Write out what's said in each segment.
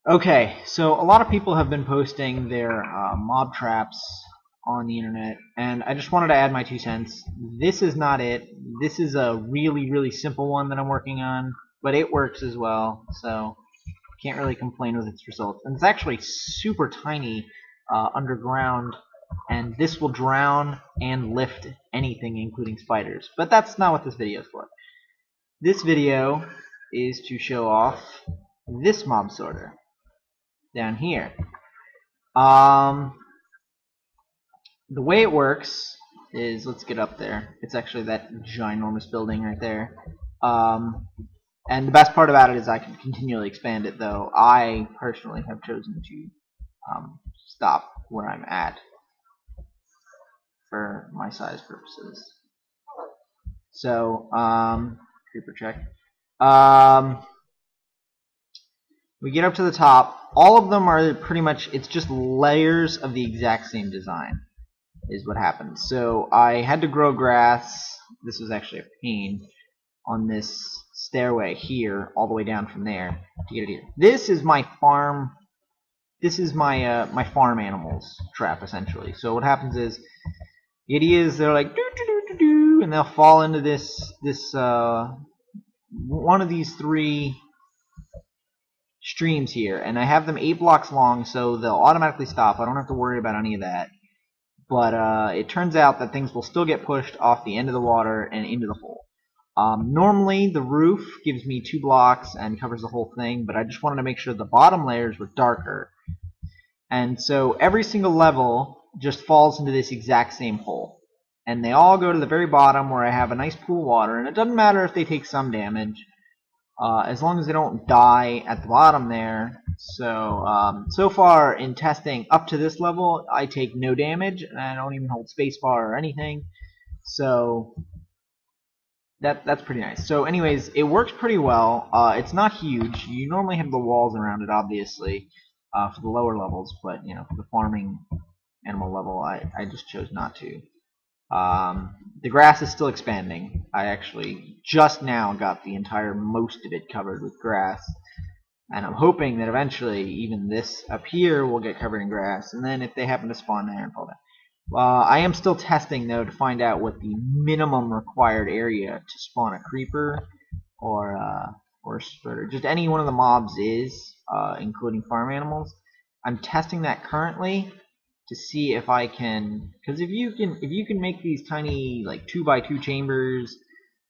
Okay, so a lot of people have been posting their mob traps on the internet, and I just wanted to add my 2 cents. This is not it. This is a really, really simple one that I'm working on, but it works as well, so can't really complain with its results. And it's actually super tiny underground, and this will drown and lift anything, including spiders. But that's not what this video is for. This video is to show off this mob sorter down here. Um, the way it works is, let's get up there. It's actually that ginormous building right there. And the best part about it is I can continually expand it, though I personally have chosen to stop where I'm at for my size purposes. So, creeper check. We get up to the top. All of them are pretty much, it's just layers of the exact same design is what happens. So I had to grow grass. This was actually a pain on this stairway here, all the way down from there to get it here. This is my farm. This is my my farm animals trap essentially. So what happens is the idea is they're like do, and they'll fall into this one of these three streams here, and I have them 8 blocks long, so they'll automatically stop. I don't have to worry about any of that. But it turns out that things will still get pushed off the end of the water and into the hole. Normally, the roof gives me 2 blocks and covers the whole thing, but I just wanted to make sure the bottom layers were darker. And so every single level just falls into this exact same hole. And they all go to the very bottom where I have a nice pool of water, and it doesn't matter if they take some damage. As long as they don't die at the bottom there. So, so far in testing up to this level, I take no damage, and I don't even hold spacebar or anything. So that's pretty nice. So anyways, it works pretty well. It's not huge. You normally have the walls around it, obviously, for the lower levels, but you know, for the farming animal level, I just chose not to. The grass is still expanding. I actually just now got the entire most of it covered with grass, and I'm hoping that eventually even this up here will get covered in grass, and then if they happen to spawn there and fall down. I am still testing though to find out what the minimum required area to spawn a creeper or a spreader, just any one of the mobs is, including farm animals. I'm testing that currently to see if I can, because if you can make these tiny like 2x2 chambers,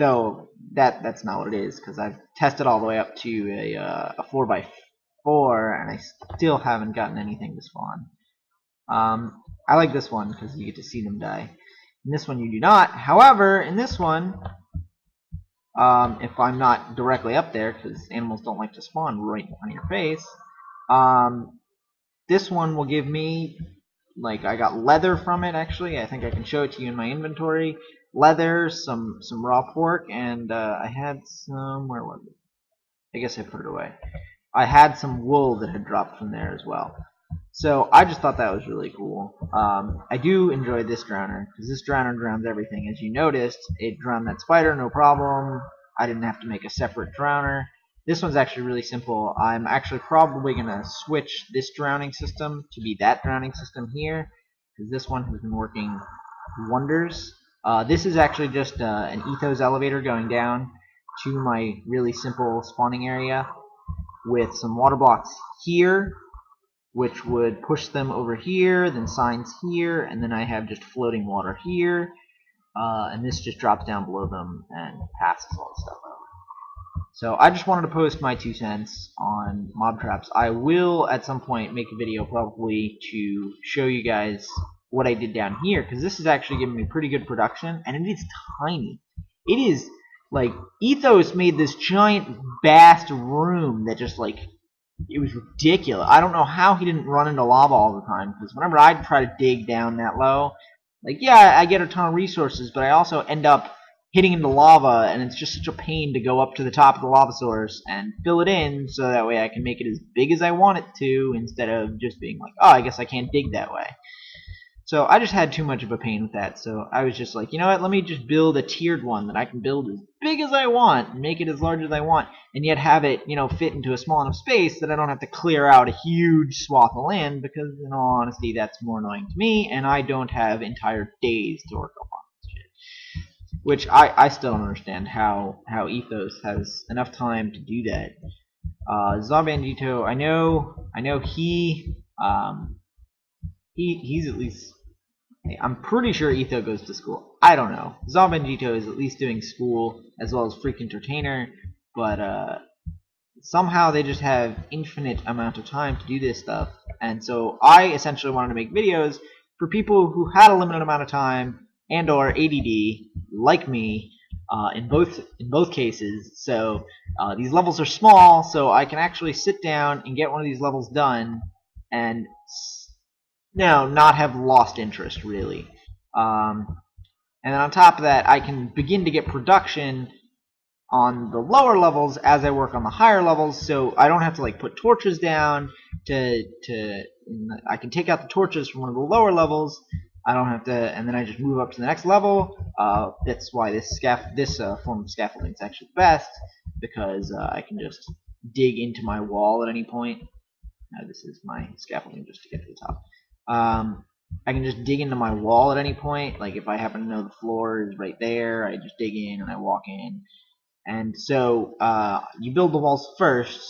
though that's not what it is, because I've tested all the way up to a 4x4 and I still haven't gotten anything to spawn. I like this one because you get to see them die. In this one you do not. However, in this one, if I'm not directly up there, because animals don't like to spawn right in front of your face, this one will give me, like, I got leather from it actually. I think I can show it to you in my inventory. Leather, some raw pork, and I had some, where was it? I guess I put it away. I had some wool that had dropped from there as well. So I just thought that was really cool. I do enjoy this drowner, because this drowner drowns everything. As you noticed, it drowned that spider, no problem. I didn't have to make a separate drowner. This one's actually really simple. I'm actually probably going to switch this drowning system to be that drowning system here, because this one has been working wonders. This is actually just an ethos elevator going down to my really simple spawning area with some water blocks here, which would push them over here, then signs here, and then I have just floating water here, and this just drops down below them and passes all the stuff out. So I just wanted to post my 2 cents on mob traps. I will at some point make a video probably to show you guys what I did down here, because this is actually giving me pretty good production, and it is tiny. It is like Ethos made this giant vast room that just like, it was ridiculous. I don't know how he didn't run into lava all the time, because whenever I try to dig down that low, like, yeah, I get a ton of resources, but I also end up hitting into lava, and it's just such a pain to go up to the top of the lava source and fill it in so that way I can make it as big as I want it to, instead of just being like, oh, I guess I can't dig that way. So I just had too much of a pain with that, so I was just like, you know what, let me just build a tiered one that I can build as big as I want, and make it as large as I want, and yet have it, you know, fit into a small enough space that I don't have to clear out a huge swath of land, because in all honesty, that's more annoying to me, and I don't have entire days to work on this shit. Which I still don't understand how Ethos has enough time to do that. Zombandito, I know he's at least, I'm pretty sure Etho goes to school. I don't know. Zombandito is at least doing school as well as Freak Entertainer, but somehow they just have infinite amount of time to do this stuff. And so I essentially wanted to make videos for people who had a limited amount of time and or ADD, like me, in both cases. So these levels are small, so I can actually sit down and get one of these levels done and not have lost interest, really. And then on top of that, I can begin to get production on the lower levels as I work on the higher levels, so I don't have to like put torches down I can take out the torches from one of the lower levels. I don't have to, and then I just move up to the next level. That's why this form of scaffolding is actually the best, because I can just dig into my wall at any point. Now this is my scaffolding just to get to the top. I can just dig into my wall at any point. Like if I happen to know the floor is right there, I just dig in and I walk in. And so you build the walls first,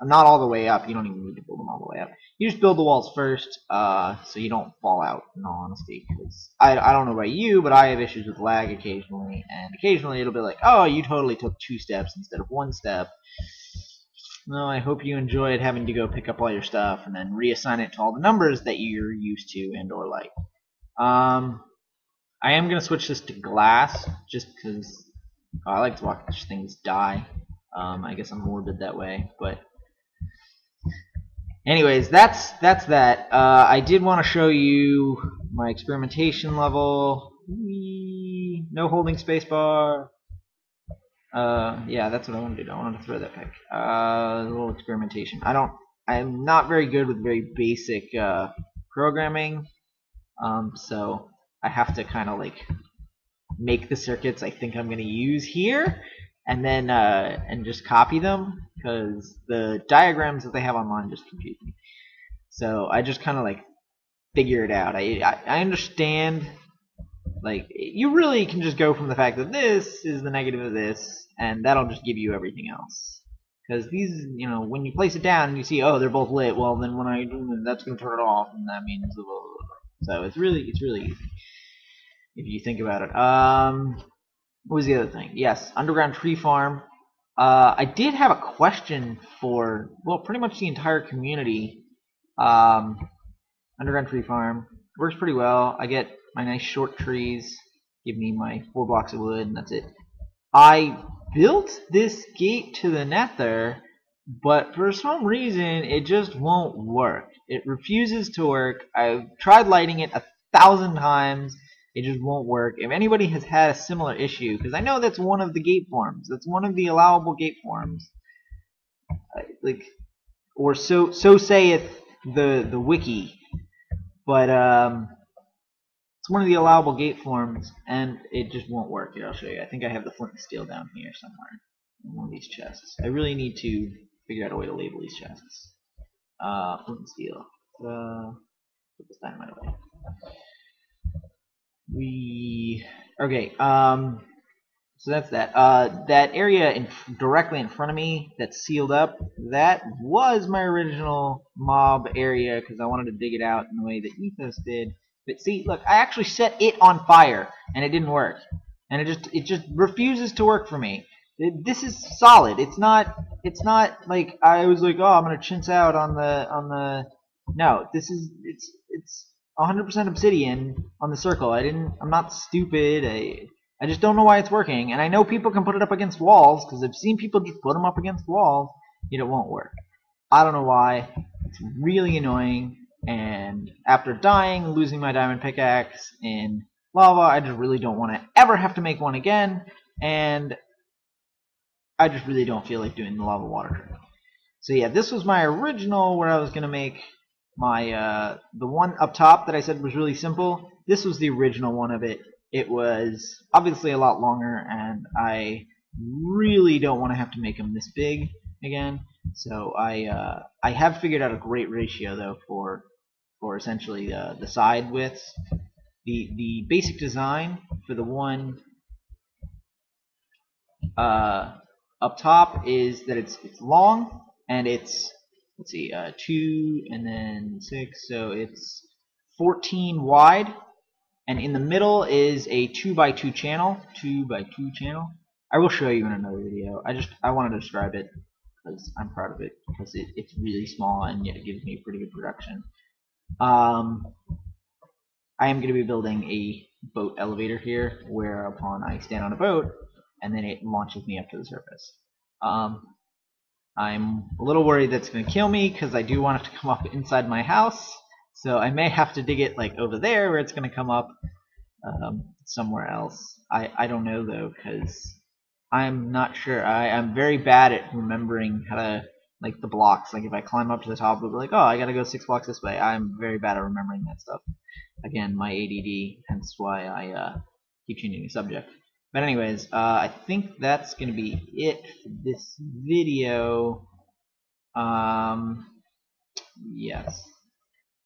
not all the way up. You don't even need to build them all the way up. You just build the walls first, so you don't fall out, in all honesty. Because I don't know about you, but I have issues with lag occasionally, and occasionally it'll be like, oh, you totally took 2 steps instead of 1 step. Well, I hope you enjoyed having to go pick up all your stuff and then reassign it to all the numbers that you're used to and or like. I am going to switch this to glass, just because I like to watch things die. I guess I'm morbid that way, but anyways, that's that. I did want to show you my experimentation level. Whee! No holding spacebar. Yeah, that's what I wanted to do. I wanted to throw that back. A little experimentation. I'm not very good with very basic programming, so I have to kind of like make the circuits I think I'm going to use here, and then and just copy them, because the diagrams that they have online just confuse me. So I just kind of like figure it out. I understand, like, you really can just go from the fact that this is the negative of this, and that'll just give you everything else. Because these, you know, when you place it down and you see, oh, they're both lit, well, then when I do, that's going to turn it off, and that means blah, blah, blah. So it's really easy if you think about it. What was the other thing? Yes, underground tree farm. I did have a question for, well, pretty much the entire community. Underground tree farm works pretty well. I get my nice short trees, give me my 4 blocks of wood, and that's it. I built this gate to the nether, but for some reason it just won't work. It refuses to work. I've tried lighting it 1,000 times. It just won't work. If anybody has had a similar issue, because I know that's one of the gate forms. That's one of the allowable gate forms. Like, or so saith the wiki. But it's one of the allowable gate forms, and it just won't work. Here, I'll show you. I think I have the flint and steel down here somewhere in one of these chests. I really need to figure out a way to label these chests. Flint and steel. Put this dynamite away. Okay. So that's that. That area directly in front of me that's sealed up, that was my original mob area, because I wanted to dig it out in the way that Ethos did. But see, look, I actually set it on fire, and it didn't work. And it just refuses to work for me. This is solid. It's not like I was like, oh, I'm gonna chintz out on the. No, it's 100% obsidian on the circle. I'm not stupid. I just don't know why it's working, and I know people can put it up against walls, because I've seen people just put them up against walls, yet it won't work. I don't know why. It's really annoying, and after dying, losing my diamond pickaxe in lava, I just really don't want to ever have to make one again, and I just really don't feel like doing the lava water trick. So yeah, this was my original, where I was going to make my the one up top that I said was really simple. this was the original one of it. It was obviously a lot longer, and I really don't want to have to make them this big again. So I have figured out a great ratio though for essentially the side widths. The basic design for the one up top is that it's long, and it's, let's see, 2 and then 6, so it's 14 wide, and in the middle is a 2x2 channel. I will show you in another video. I want to describe it because I'm proud of it, because it's really small and yet it gives me pretty good production. I am going to be building a boat elevator here, whereupon I stand on a boat and then it launches me up to the surface. I'm a little worried that's going to kill me because I do want it to come up inside my house, so I may have to dig it like over there where it's going to come up somewhere else. I don't know though, because I'm not sure. I'm very bad at remembering how to, like, the blocks. Like if I climb up to the top, it'll be like, oh, I gotta go 6 blocks this way. I'm very bad at remembering that stuff. Again, my ADD, hence why I keep changing the subject. But anyways, I think that's gonna be it for this video. Yes.